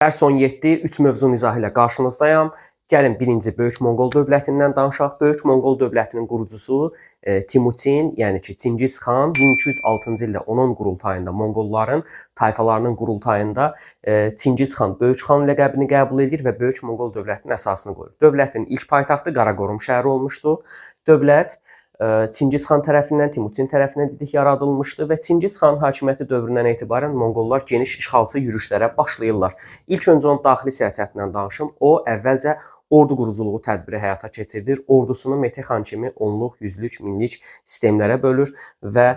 Dərs 17, 3 mövzu izahı ilə qarşınızdayam. Gəlin birinci Böyük Monqol dövlətindən danışaq. Böyük Monqol dövlətinin qurucusu Timuçin, yəni ki Çingiz xan 1206-cı ildə onun qurultayında, Monqolların tayfalarının qurultayında Çingiz xan Böyük xan ləqəbini qəbul edir və Böyük Monqol dövlətinin əsasını qoyur. Dövlətin ilk paytaxtı Qaraqorum şəhəri olmuşdu. Dövlət Çingiz xan tərəfindən, Timuçin tərəfindən dedik yaradılmışdı və Çingiz xan hakimiyyəti dövründən etibarən Monqollar geniş işğalçı yürüşlərə başlayırlar. İlk öncə onun daxili siyasətindən danışım. O əvvəlcə ordu quruculuğu tədbiri həyata keçirdir. Ordusunu Mete xan kimi onluq, yüzlük, minlik sistemlərə bölür və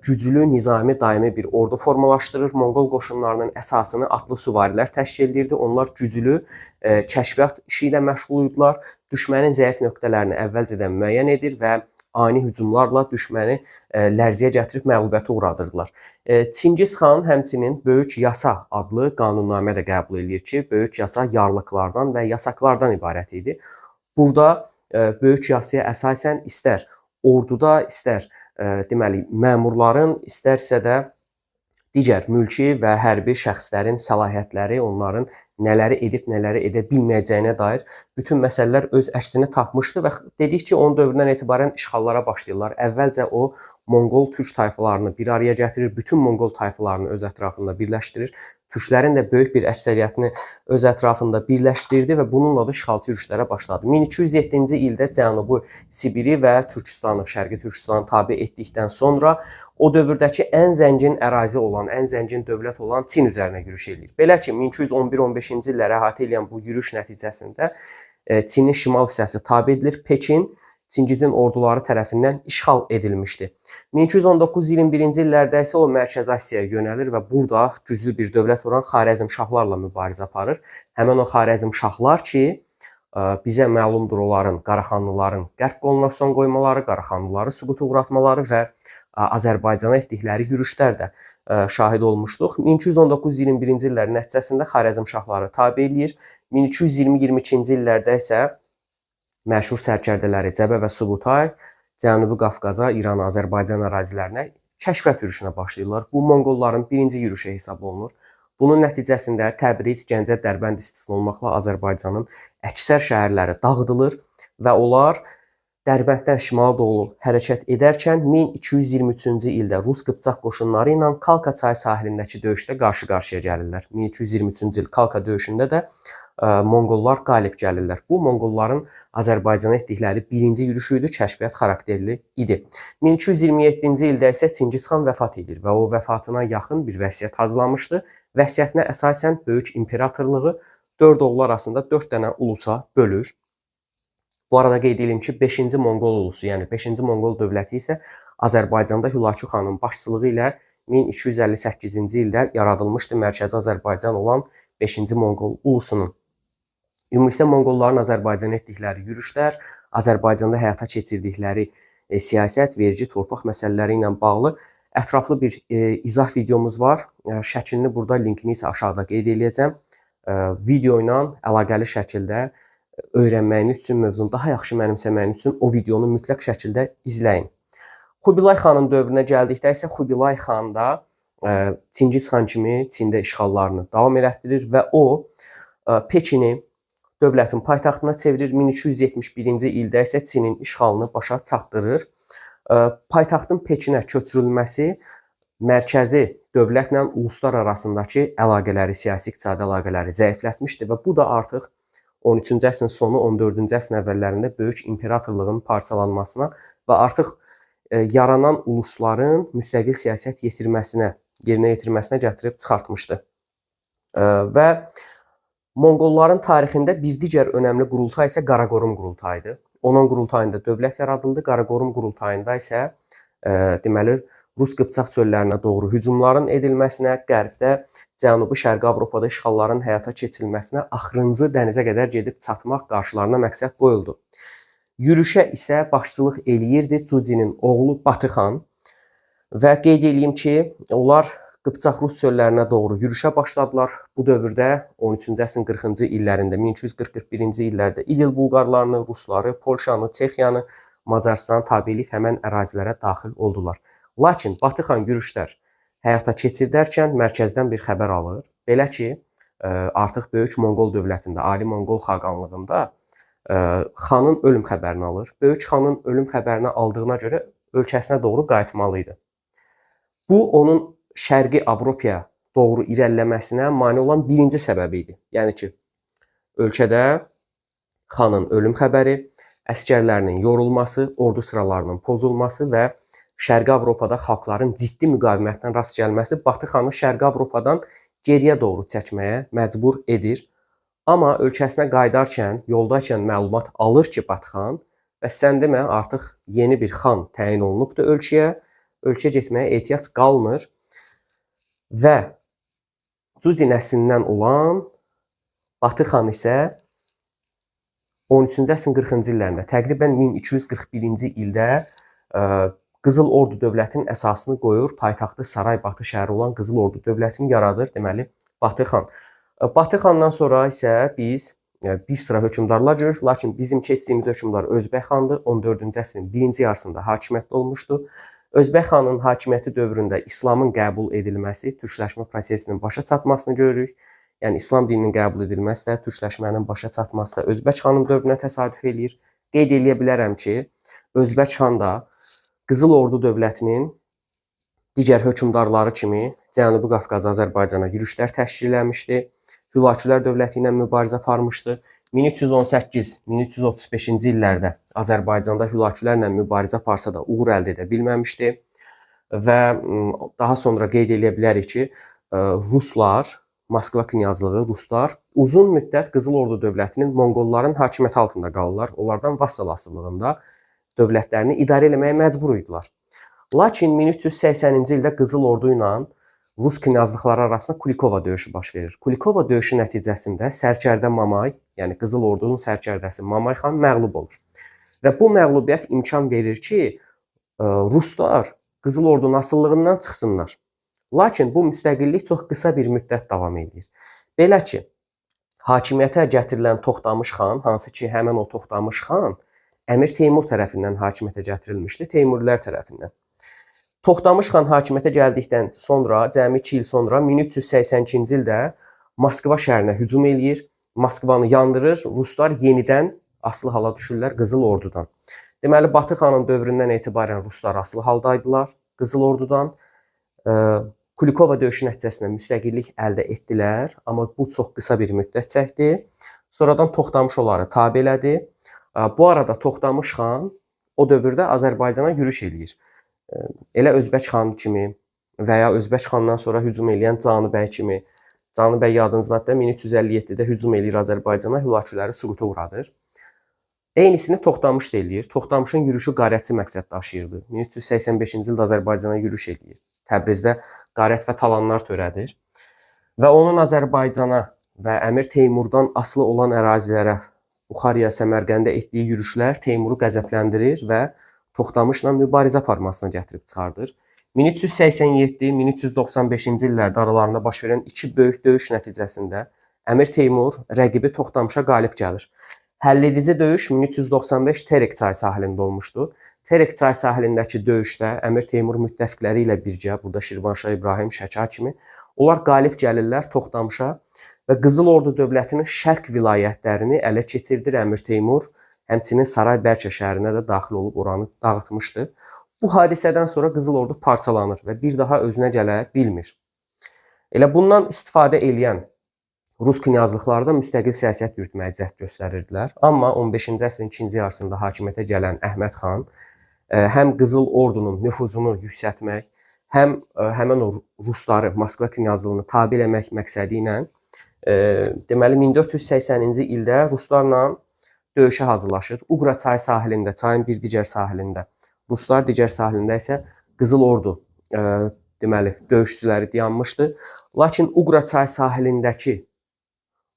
güclü, nizami, daimi bir ordu formalaşdırır. Monqol qoşunlarının əsasını atlı süvarilər təşkil edirdi. Onlar güclü kəşfiyyat işi ilə məşğul idilər. Düşmənin zəif nöqtələrini əvvəlcədən müəyyən edir və ani hücumlarla düşməni lərziyə gətirib məğlubiyyətə uğradırdılar. Çingiz xan həmçinin Böyük Yasa adlı qanunnamə də qəbul edir ki, Böyük Yasa yarlıqlardan və yasaqlardan ibarət idi. Burada Böyük Yasaya əsasən istər orduda, istər deməli məmurların, istərsə də digər mülki və hərbi şəxslərin səlahiyyətləri, onların nələri edib, nələri edə bilməyəcəyinə dair bütün məsələlər öz əksini tapmışdı və dedik ki, onun dövründən etibarən işğallara başlayırlar. Əvvəlcə o Monqol türk tayfalarını bir araya gətirir, bütün Monqol tayfalarını öz ətrafında birləşdirir. Türklərin də böyük bir əksəriyyətini öz ətrafında birləşdirdi və bununla da işğalçı yürüşlərə başladı. 1207-ci ildə Cənubi Sibiri və Türkistanı, Şərqi Türkistanı tabe etdikdən sonra o dövrdəki ən zəngin ərazi olan, ən zəngin dövlət olan Çin üzərinə yürüş edir. Belə ki, 1211-15-ci illəri əhatə edən bu yürüş nəticəsində Çinin şimal hissəsi tabe edilir. Pekin Çingizin orduları tərəfindən işğal edilmişdi. 1219-21-ci illərdə isə o Mərkəzi Asiyaya yönəlir və burada güclü bir dövlət olan Xarəzmşahlarla mübarizə aparır. Həmin o Xarəzmşahlar ki, bizə məlumdur onların Qaraxanlıların qərb qoluna son qoymaları, Qaraxanlıları süquta uğratmaları və Azərbaycana etdikləri yürüşlər də şahid olmuşduq. 1219-21-ci illərin nəticəsində Xarəzmşahları tabe edir. 1220-22-ci illərdə isə məşhur sərkərdələri Cəbə və Subutay Cənubi Qafqaza, İran, Azərbaycan ərazilərinə kəşfiyyat yürüşünə başlayırlar. Bu Monqolların birinci yürüşü hesab olunur. Bunun nəticəsində Təbriz, Gəncə, Dərbənd istisna olmaqla Azərbaycanın əksər şəhərləri dağıdılır və onlar Dərbənddən şimala doğru hərəkət edərkən 1223-cü ildə Rus Qıpçaq qoşunları ilə Kalka çayı sahilindəki döyüşdə qarşı-qarşıya gəlirlər. 1223-cü il Kalka döyüşündə də Monqollar qalib gəlirlər. Bu, Monqolların Azərbaycana etdikləri birinci yürüşü idi, kəşfiyyat xarakterli idi. 1227-ci ildə isə Çingiz xan vəfat edir və o vəfatına yaxın bir vəsiyyət hazırlamışdı. Vəsiyyətinə əsasən Böyük İmperatorluğu 4 oğlu arasında 4 dənə ulusa bölür. Bu arada qeyd edeyim ki, 5-ci Monqol ulusu, yəni 5-ci Monqol dövləti isə Azərbaycanda Hülakü xanın başçılığı ilə 1258-ci ildə yaradılmışdı Mərkəzi Azərbaycan olan 5-ci Monqol ulusunun. Ümumilikdə Monqolların Azərbaycana etdikləri yürüşlər, Azərbaycanda həyata keçirdikləri siyasət, vergi, torpaq məsələləri ilə bağlı ətraflı bir izah videomuz var. Şəklini burada, linkini isə aşağıda qeyd edəcəm. Video ilə əlaqəli şəkildə öyrənməyiniz üçün, mövzunu daha yaxşı mənimsəməyiniz üçün o videonu mütləq şəkildə izləyin. Xubilay xanın dövrünə gəldikdə isə Xubilay xan da Çingiz xan kimi Çində işğallarını davam elətdirir və o Pekini dövlətin paytaxtına çevirir. 1271-ci ildə isə Çinin işğalını başa çatdırır. Paytaxtın Pekinə köçürülməsi mərkəzi dövlətlə uluslar arasındakı əlaqələri, siyasi-iqtisadi əlaqələri zəiflətmişdi və bu da artıq 13-cü əsrin sonu, 14-cü əsrin əvvəllərində böyük imperatorluğun parçalanmasına və artıq yaranan ulusların müstəqil siyasət yerinə yetirməsinə gətirib çıxartmışdı. Və Monqolların tarixində bir digər önəmli qurultay isə Qaraqorum qurultayıdır. Onun qurultayında dövlət yaradıldı. Qaraqorum qurultayında isə deməli Rus Qıpçaq çöllərinə doğru hücumların edilməsinə, qərbdə Cənubi Şərqi Avropada işğalların həyata keçirilməsinə, axırıncı dənizə qədər gedib çatmaq qarşılarına məqsəd qoyuldu. Yürüşə isə başçılıq eləyirdi Cudinin oğlu Batı xan və qeyd edeyim ki, onlar Qıpçaq Rus çöllərinə doğru yürüşə başladılar. Bu dövrdə 13-cü əsrin 40-cı illərində, 1240-41-ci illərdə İdil Bulqarlarını, Rusları, Polşanı, Çexiyanı, Macarıstanı tabe edib həmən ərazilərə daxil oldular. Lakin Batı xan yürüşlər həyata keçirdərkən mərkəzdən bir xəbər alır. Belə ki, artıq Böyük Monqol dövlətində, Ali Monqol xaqanlığında xanın ölüm xəbərini alır. Böyük xanın ölüm xəbərini aldığına görə ölkəsinə doğru qayıtmalı idi. Bu onun Şərqi Avropaya doğru irəliləməsinə mane olan birinci səbəbi idi. Yəni ki, ölkədə xanın ölüm xəbəri, əsgərlərinin yorulması, ordu sıralarının pozulması və Şərqi Avropada xalqların ciddi müqavimətinə rast gəlməsi Batı xanı Şərqi Avropadan geriyə doğru çəkməyə məcbur edir. Amma ölkəsinə qayıdarkən, yoldaykən məlumat alır ki, Batı xan, bəs sən demə, artıq yeni bir xan təyin olunubdur ölkəyə, ölkə getməyə ehtiyac qalmır və Cuzi nəslindən olan Batı xan isə 13-cü əsrin 40-cı illərində, təqribən 1241-ci ildə Qızıl Ordu dövlətinin əsasını qoyur, paytaxtı Saray Batı şəhəri olan Qızıl Ordu dövlətini yaradır, deməli, Batı xan. Batı xandan sonra isə biz bir sıra hökmdarlar görürük, lakin bizim keçdiyimiz hökmdar Özbək xandır, 14-cü əsrin birinci yarısında hakimiyyətdə olmuşdu. Özbək xanın hakimiyyəti dövründə İslamın qəbul edilməsi, türkləşmə prosesinin başa çatmasını görürük. Yəni, İslam dininin qəbul edilməsi də, türkləşmənin başa çatması da Özbək xanın dövrünə təsadüf eləyir. Qeyd edə bilərəm ki, Özbək xan da Qızıl Ordu dövlətinin digər hökmdarları kimi Cənubi Qafqaz, Azərbaycana yürüşlər təşkil eləmişdi. Hülakülər dövləti ilə mübarizə aparmışdı. 1318-1335-ci illərdə Azərbaycanda Hülakülərlə mübarizə aparsa da uğur əldə edə bilməmişdi. Və daha sonra qeyd edə bilərik ki, Ruslar, Moskva knyazlığı, Ruslar uzun müddət Qızıl Ordu dövlətinin Monqolların hakimiyyəti altında qalırlar. Onlardan vassal asılılığında dövlətlərini idarə etməyə məcbur idilər. Lakin 1380-ci ildə Qızıl Ordu ilə Rus knyazlıqları arasında Kulikova döyüşü baş verir. Kulikova döyüşü nəticəsində sərkərdə Mamay, yəni Qızıl Ordunun sərkərdəsi Mamay xan məğlub olur. Və bu məğlubiyyət imkan verir ki, Ruslar Qızıl Ordunun asıllığından çıxsınlar. Lakin bu müstəqillik çox qısa bir müddət davam edir. Belə ki, hakimiyyətə gətirilən Toxtamış xan, hansı ki, həmin o Toxtamış xan Əmir Teymur tərəfindən hakimiyyətə gətirilmişdi, Teymurilər tərəfindən. Toxtamış xan hakimiyyətə gəldikdən sonra, cəmi 2 il sonra 1382-ci ildə Moskva şəhərinə hücum eləyir, Moskvanı yandırır, Ruslar yenidən asılı hala düşürlər Qızıl Ordudan. Deməli, Batı xanın dövründən etibarən Ruslar asılı haldaydılar Qızıl Ordudan. Kulikova döyüşü nəticəsində müstəqillik əldə etdilər, amma bu çox qısa bir müddət çəkdi. Sonradan Toxtamış onları tabe elədi. Bu arada Toxtamış xan o dövrdə Azərbaycana yürüş eləyir. Elə Özbək xan kimi və ya Özbək xandan sonra hücum eləyən Canı bəy kimi. Canı bəy yadınızdadır, 1357-də hücum eləyir Azərbaycana, Hülaküləri süquta uğradır. Eynisini Toxtamış da eləyir. Toxtamışın yürüşü qarətçi məqsəd daşıyırdı. 1385-ci ildə Azərbaycana yürüş eləyir. Təbrizdə qarət və talanlar törədir. Və onun Azərbaycana və Əmir Teymurdan asılı olan ərazilərə, Buxarıya, Səmərqəndə etdiyi yürüşlər Teymuru qəzəbləndirir və Toxtamışla mübarizə aparmasına gətirib çıxardır. 1387-1395-ci illərdə aralarında baş verən iki böyük döyüş nəticəsində Əmir Teymur rəqibi Toxtamışa qalib gəlir. Həlledici döyüş 1395 Terek çayı sahilində olmuşdu. Terek çayı sahilindəki döyüşdə Əmir Teymur müttəfiqləri ilə birgə, burada Şirvanşah İbrahim, Şəka kimi, onlar qalib gəlirlər Toxtamışa və Qızıl Ordu dövlətinin şərq vilayətlərini ələ keçirdir Əmir Teymur. Həmçinin Saray Bərçə şəhərinə də daxil olub oranı dağıtmışdı. Bu hadisədən sonra Qızıl Ordu parçalanır və bir daha özünə gələ bilmir. Elə bundan istifadə eləyən Rus knyazlıqları da müstəqil siyasət yürütməyə cəhd göstərirdilər. Amma 15-ci əsrin ikinci yarısında hakimiyyətə gələn Əhməd xan həm Qızıl Ordunun nüfuzunu yüksəltmək, həm həmin o Rusları, Moskva knyazlığını tabe eləmək məqsədi ilə deməli 1480-ci ildə Ruslarla döyüşə hazırlaşır. Uqra çayı sahilində, çayın bir digər sahilində, Ruslar digər sahilində isə Qızıl Ordu deməli döyüşçüləri dayanmışdı. Lakin Uqra çayı sahilindəki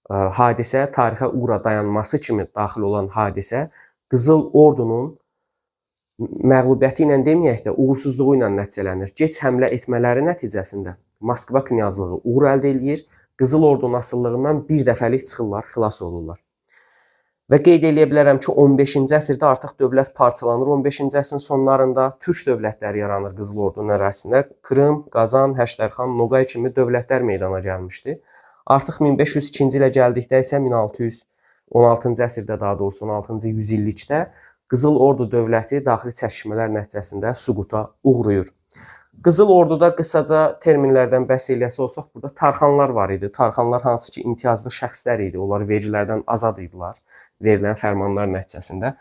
hadisə, tarixə Uqra dayanması kimi daxil olan hadisə Qızıl Ordunun məğlubiyyəti ilə deməyək də uğursuzluğu ilə nəticələnir. Gec həmlə etmələri nəticəsində Moskva knyazlığı uğur əldə eləyir. Qızıl Ordunun asıllığından bir dəfəlik çıxırlar, xilas olurlar. Və qeyd edə bilərəm ki, 15-ci əsrdə artıq dövlət parçalanır. 15-ci əsrin sonlarında türk dövlətləri yaranır Qızıl Ordunun ərazisində. Krım, Qazan, Həştərxan, Noğay kimi dövlətlər meydana gəlmişdi. Artıq 1502-ci ilə gəldikdə isə 1616-cı əsrdə, daha doğrusu 16-cı yüzillikdə Qızıl Ordu dövləti daxili çəkişmələr nəticəsində süquta uğrayır. Qızıl Orduda qısaca terminlərdən bəhs eləyəsi olsaq, burada Tarxanlar var idi. Tarxanlar hansı ki imtiyazlı şəxslər idi. Onlar vergilərdən azad idilər verilən fərmanlar nəticəsində.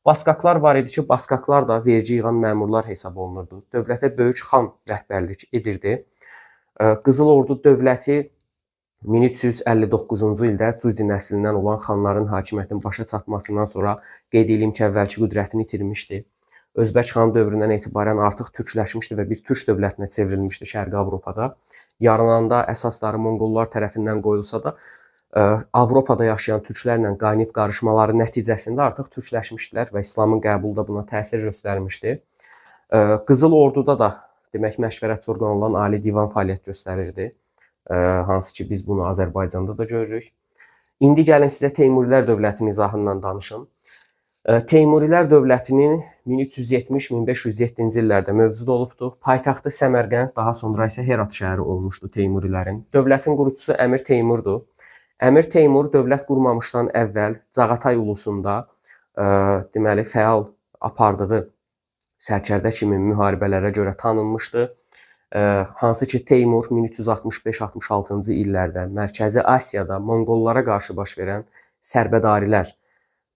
Baskaklar var idi ki, baskaklar da vergi yığan məmurlar hesab olunurdu. Dövlətə böyük xan rəhbərlik edirdi. Qızıl Ordu dövləti 1359-cu ildə Cudi nəslindən olan xanların hakimiyyətinin başa çatmasından sonra qeyd edeyim ki, əvvəlki qüdrətini itirmişdi. Özbək xan dövründən etibarən artıq türkləşmişdi və bir türk dövlətinə çevrilmişdi Şərqi Avropada. Yarananda əsasları Monqollar tərəfindən qoyulsa da, Avropada yaşayan türklərlə qaynayıb qarışmaları nəticəsində artıq türkləşmişdilər və İslamın qəbulu da buna təsir göstərmişdi. Qızıl Orduda da demək məşvərətçi orqan olan Ali Divan fəaliyyət göstərirdi. Hansı ki biz bunu Azərbaycanda da görürük. İndi gəlin sizə Teymurilər dövlətinin izahından danışım. Teymurilər dövlətinin 1370-1507-ci illərdə mövcud olubdur. Paytaxtı Səmərqənd, daha sonra isə Herat şəhəri olmuşdu Teymurilərin. Dövlətin qurucusu Əmir Teymurdur. Əmir Teymur dövlət qurmamışdan əvvəl Cağatay ulusunda deməli fəal apardığı sərkərdə kimi müharibələrə görə tanınmışdı. Hansı ki Teymur 1365-66-cı illərdə Mərkəzi Asiyada Monqollara qarşı baş verən Sərbədarilər,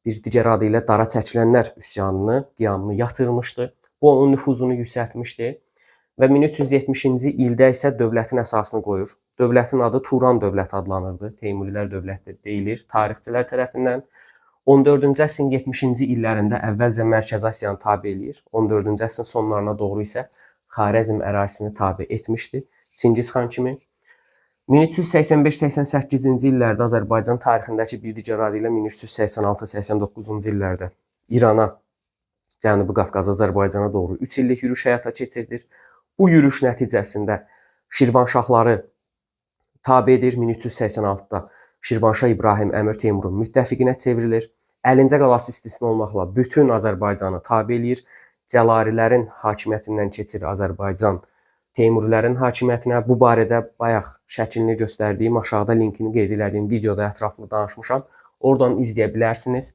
bir digər adı ilə Dara çəkilənlər üsyanını, qiyamını yatırmışdı. Bu onun nüfuzunu yüksəltmişdi və 1370-ci ildə isə dövlətin əsasını qoyur. Dövlətin adı Turan dövləti adlanırdı. Teymurilər dövləti deyilir tarixçilər tərəfindən. 14-cü əsrin 70-ci illərində əvvəlcə Mərkəzi Asiyanı tabe eləyir. 14-cü əsrin sonlarına doğru isə Xarəzm ərazisini tabe etmişdi Çingiz xan kimi. 1385-88-ci illərdə Azərbaycan tarixindəki bir digər adı ilə 1386-89-cu illərdə İrana, Cənubi Qafqaz, Azərbaycana doğru 3 illik yürüş həyata keçirilir. Bu yürüş nəticəsində Şirvanşahları tabe edir. 1386-da Şirvanşah İbrahim Əmir Teymurun müttəfiqinə çevrilir. Əlincə qalası istisna olmaqla bütün Azərbaycanı tabe eləyir. Cəlarilərin hakimiyyətindən keçir Azərbaycan Teymurilərin hakimiyyətinə. Bu barədə bayaq şəklini göstərdiyim, aşağıda linkini qeyd elədiyim videoda ətraflı danışmışam. Oradan izləyə bilərsiniz.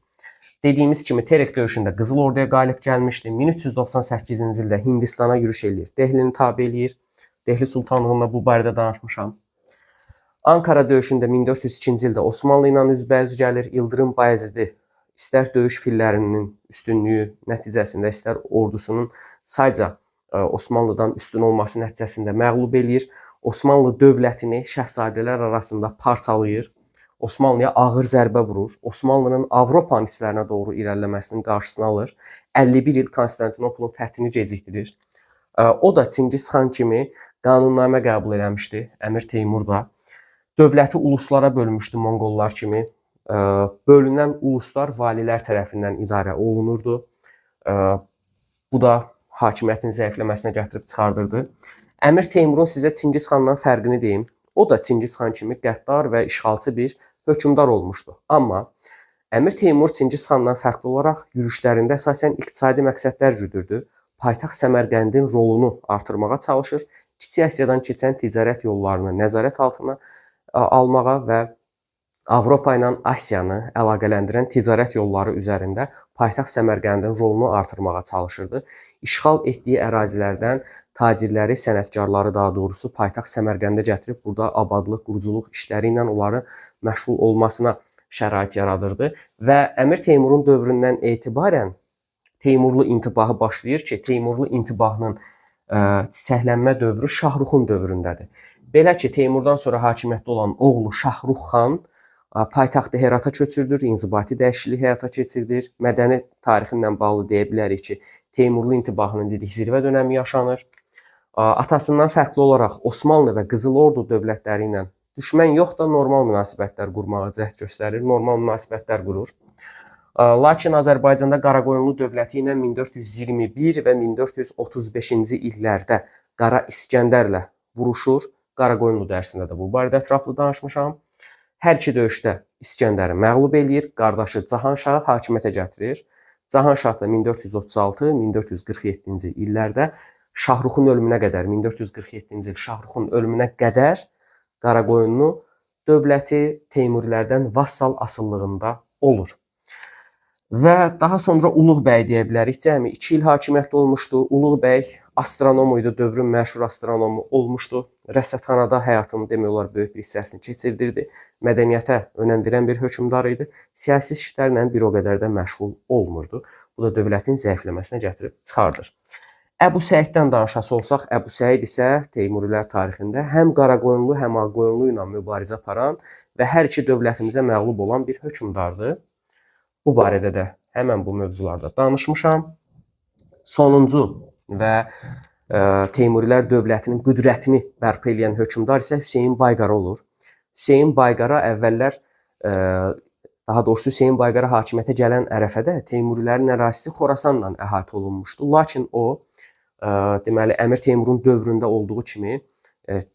Dediyimiz kimi Terek döyüşündə Qızıl Orduya qalib gəlmişdi. 1398-ci ildə Hindistana yürüş eləyir. Dehlini tabe eləyir. Dehli sultanlığında bu barədə danışmışam. Ankara döyüşündə 1402-ci ildə Osmanlı ilə üzbəüz gəlir. İldırım Bayezidi istər döyüş fillərinin üstünlüyü nəticəsində, istər ordusunun sayca Osmanlıdan üstün olması nəticəsində məğlub eləyir. Osmanlı dövlətini şəhzadələr arasında parçalayır. Osmanlıya ağır zərbə vurur. Osmanlının Avropa nislərinə doğru irəliləməsinin qarşısını alır. 51 il Konstantinopolun fəthini gecikdirir. O da Çingiz xan kimi qanunnamə qəbul eləmişdi. Əmir Teymur da dövləti uluslara bölmüşdü Monqollar kimi. Bölünən uluslar valilər tərəfindən idarə olunurdu. Bu da hakimiyyətin zəifləməsinə gətirib çıxardırdı. Əmir Teymurun sizə Çingiz xandan fərqini deyim. O da Çingiz xan kimi qəddar və işğalçı bir hökmdar olmuşdu. Amma Əmir Teymur Çingiz xandan fərqli olaraq yürüşlərində əsasən iqtisadi məqsədlər güdürdü. Paytaxt Səmərqəndin rolunu artırmağa çalışır. Kiçik Asiyadan keçən ticarət yollarını nəzarət altına almağa və Avropa ilə Asiyanı əlaqələndirən ticarət yolları üzərində paytaxt Səmərqəndin rolunu artırmağa çalışırdı. İşğal etdiyi ərazilərdən tacirləri, sənətkarları daha doğrusu paytaxt Səmərqəndə gətirib burada abadlıq, quruculuq işləri ilə onların məşğul olmasına şərait yaradırdı. Və Əmir Teymurun dövründən etibarən Teymurlu intibahı başlayır ki, Teymurlu intibahının çiçəklənmə dövrü Şahruxun dövründədir. Belə ki, Teymurdan sonra hakimiyyətdə olan oğlu Şahrux xan paytaxtı Herata köçürdür, inzibati dəyişiklik həyata keçirdir. Mədəni tarixindən bağlı deyə bilərik ki, Teymurlu intibahının dedik zirvə dönəmi yaşanır. Atasından fərqli olaraq Osmanlı və Qızıl Ordu dövlətləri ilə düşmən yox da normal münasibətlər qurmağa cəhd göstərir, normal münasibətlər qurur. Lakin Azərbaycanda Qaraqoyunlu dövləti ilə 1421 və 1435-ci illərdə Qara İskəndərlə vuruşur. Qaraqoyunlu dərsində də bu barədə ətraflı danışmışam. Hər iki döyüşdə İskəndəri məğlub eləyir, qardaşı Cahanşahı hakimiyyətə gətirir. Cahanşah da 1436-1447-ci illərdə Şahruxun ölümünə qədər, 1447-ci il Şahruxun ölümünə qədər Qaraqoyunlu dövləti Teymurilərdən vassal asıllığında olur. Və daha sonra Uluğ bəy deyə bilərik. Cəmi 2 il hakimiyyətdə olmuşdu. Uluğ bəy astronom idi, dövrün məşhur astronomu olmuşdu. Rəsədxanada həyatının demək olar böyük bir hissəsini keçirdirdi. Mədəniyyətə önəm verən bir hökmdar idi. Siyasi işlərlə bir o qədər də məşğul olmurdu. Bu da dövlətin zəifləməsinə gətirib çıxardır. Əbu Səiddən danışası olsaq, Əbu Səid isə Teymurilər tarixində həm Qaraqoyunlu, həm Ağqoyunlu ilə mübarizə aparan və hər iki dövlətimizə məğlub olan bir hökmdardır. Bu barədə də həmən bu mövzularda danışmışam. Sonuncu və Teymurilər dövlətinin qüdrətini bərpa edən hökmdar isə Hüseyn Bayqara olur. Hüseyn Bayqara əvvəllər, daha doğrusu Hüseyn Bayqara hakimiyyətə gələn ərəfədə Teymurilərin ərazisi Xorasanla əhatə olunmuşdu. Lakin o, deməli, Əmir Teymurun dövründə olduğu kimi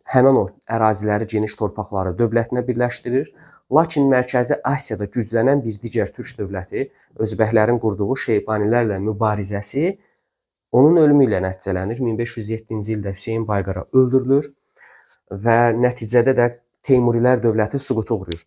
həmən o əraziləri, geniş torpaqları dövlətinə birləşdirir. Lakin Mərkəzi Asiyada güclənən bir digər türk dövləti, Özbəklərin qurduğu Şeybanilərlə mübarizəsi onun ölümü ilə nəticələnir. 1507-ci ildə Hüseyn Bayqara öldürülür və nəticədə də Teymurilər dövləti süquta uğrayır.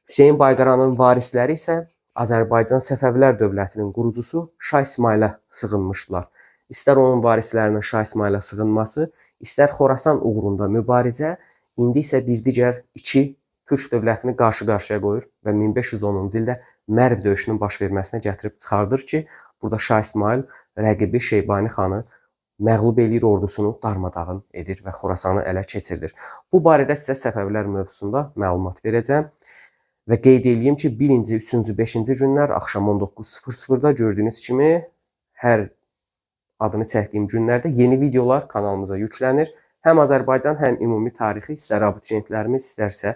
Hüseyn Bayqaranın varisləri isə Azərbaycan Səfəvilər dövlətinin qurucusu Şah İsmayıla sığınmışdılar. İstər onun varislərinin Şah İsmayıla sığınması, istər Xorasan uğrunda mübarizə, indi isə bir digər iki türk dövlətini qarşı-qarşıya qoyur və 1510-cu ildə Mərv döyüşünün baş verməsinə gətirib çıxardır ki, burada Şah İsmayıl rəqibi Şeybani xanı məğlub eləyir, ordusunu darmadağın edir və Xorasanı ələ keçirir. Bu barədə sizə Səfəvilər mövzusunda məlumat verəcəm və qeyd edeyim ki, 1-ci, 3-cü, 5-ci günlər axşam 19:00-da gördüyünüz kimi hər adını çəkdiyim günlərdə yeni videolar kanalımıza yüklənir. Həm Azərbaycan, həm ümumi tarixi, istər abituriyentlərimiz, istərsə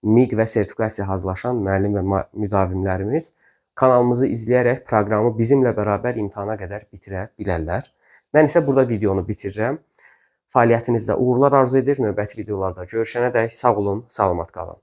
MİQ və sertifikasiya hazırlaşan müəllim və müdavimlərimiz kanalımızı izləyərək proqramı bizimlə bərabər imtahana qədər bitirə bilərlər. Mən isə burada videonu bitirirəm. Fəaliyyətinizdə uğurlar arzu edir. Növbəti videolarda görüşənədək sağ olun, salamat qalın.